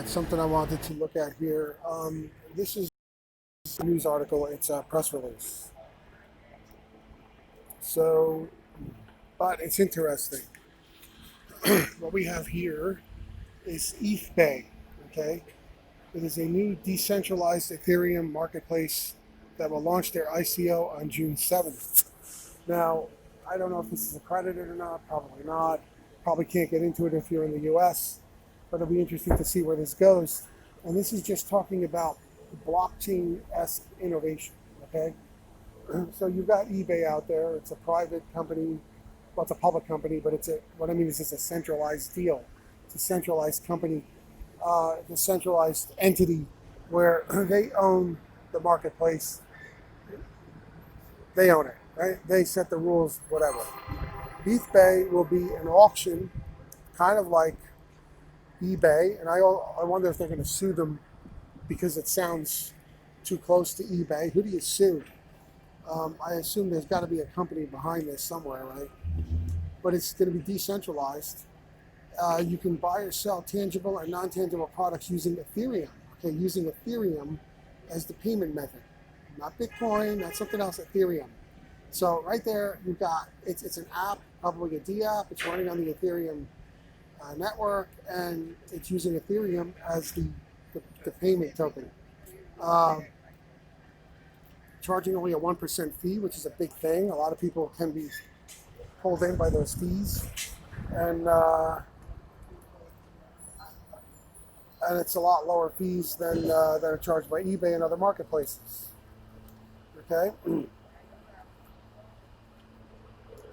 got something I wanted to look at here. This is a news article. It's a press release. So, but it's interesting. What we have here is Ethbay. Okay, it is a new decentralized Ethereum marketplace that will launch their ICO on June 7th. Now, I don't know if this is accredited or not. Probably not. Probably can't get into it if you're in the U.S. But it'll be interesting to see where this goes. And this is just talking about blockchain-esque innovation. Okay, so you've got eBay out there. It's a private company. Well, it's a public company, but what I mean is it's a centralized deal. It's a centralized company, the centralized entity where they own the marketplace. They own it, right? They set the rules, whatever. Ethbay will be an auction, kind of like eBay, and I wonder if they're going to sue them because it sounds too close to eBay. Who do you sue? I assume there's got to be a company behind this somewhere, right? But it's going to be decentralized. You can buy or sell tangible and non-tangible products using Ethereum. Okay, using Ethereum as the payment method, not Bitcoin, not something else. Ethereum. So right there, you've got it's an app, probably a D app. It's running on the Ethereum network, and it's using Ethereum as the payment token. Charging only a 1% fee, which is a big thing. A lot of people can be pulled in by those fees, and it's a lot lower fees than that are charged by eBay and other marketplaces. Okay,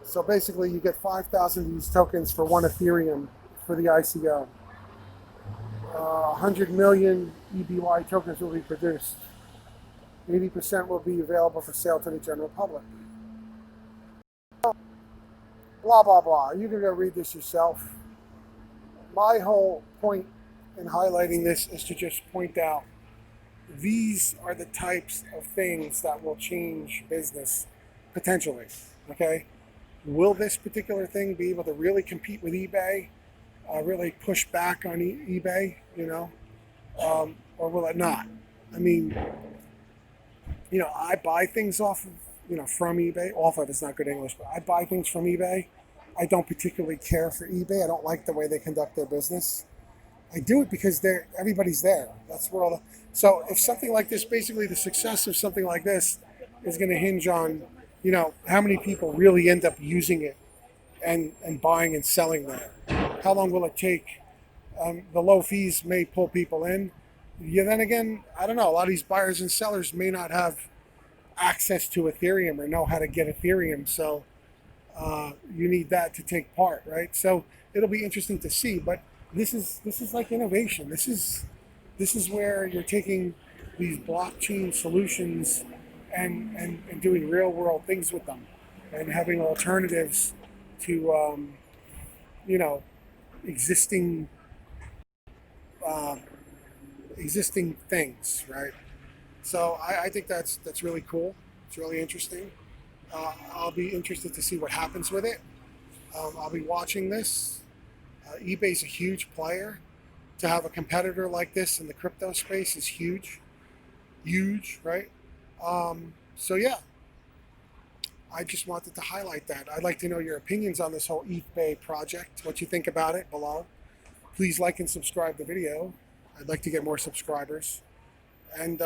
so basically you get 5,000 of these tokens for one Ethereum for the ICO. 100 million EBY tokens will be produced. 80% will be available for sale to the general public. Blah, blah, blah. You can go read this yourself. My whole point in highlighting this is to just point out these are the types of things that will change business potentially. Okay? Will this particular thing be able to really compete with eBay? Really push back on eBay, or will it not? I mean, I buy things off of, from eBay. Off of, it's not good English, but I buy things from eBay. I don't particularly care for eBay. I don't like the way they conduct their business. I do it because everybody's there. That's where so if something like this, basically the success of something like this is going to hinge on, how many people really end up using it and buying and selling there. How long will it take? The low fees may pull people in. Yeah, then again, I don't know. A lot of these buyers and sellers may not have access to Ethereum or know how to get Ethereum. So you need that to take part, right? So it'll be interesting to see. But this is like innovation. This is where you're taking these blockchain solutions and doing real world things with them and having alternatives to existing things, right? So I think that's really cool. It's really interesting. I'll be interested to see what happens with it. I'll be watching this. eBay's a huge player. To have a competitor like this in the crypto space is huge, right? So yeah, I just wanted to highlight that. I'd like to know your opinions on this whole Ethbay project, what you think about it below. Please like and subscribe the video. I'd like to get more subscribers. And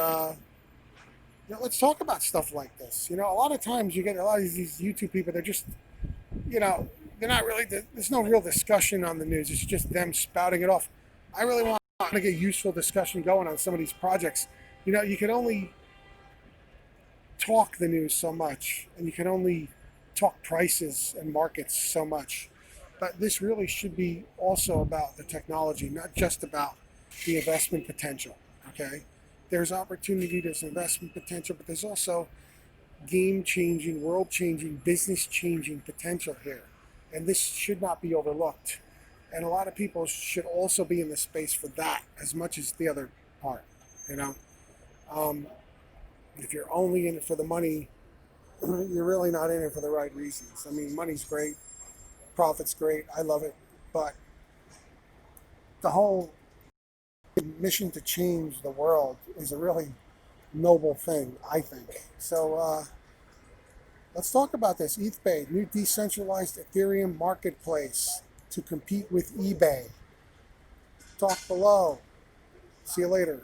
let's talk about stuff like this. A lot of times you get a lot of these YouTube people, they're just, they're not really, there's no real discussion on the news. It's just them spouting it off. I really want to get useful discussion going on some of these projects. You can only talk the news so much, and you can only talk prices and markets so much. But this really should be also about the technology, not just about the investment potential, okay? There's opportunity, there's investment potential, but there's also game-changing, world-changing, business-changing potential here. And this should not be overlooked. And a lot of people should also be in the space for that as much as the other part, If you're only in it for the money, you're really not in it for the right reasons. I mean, money's great, profit's great, I love it, but the whole mission to change the world is a really noble thing, I think. So let's talk about this. Ethbay, new decentralized Ethereum marketplace to compete with eBay. Talk below. See you later.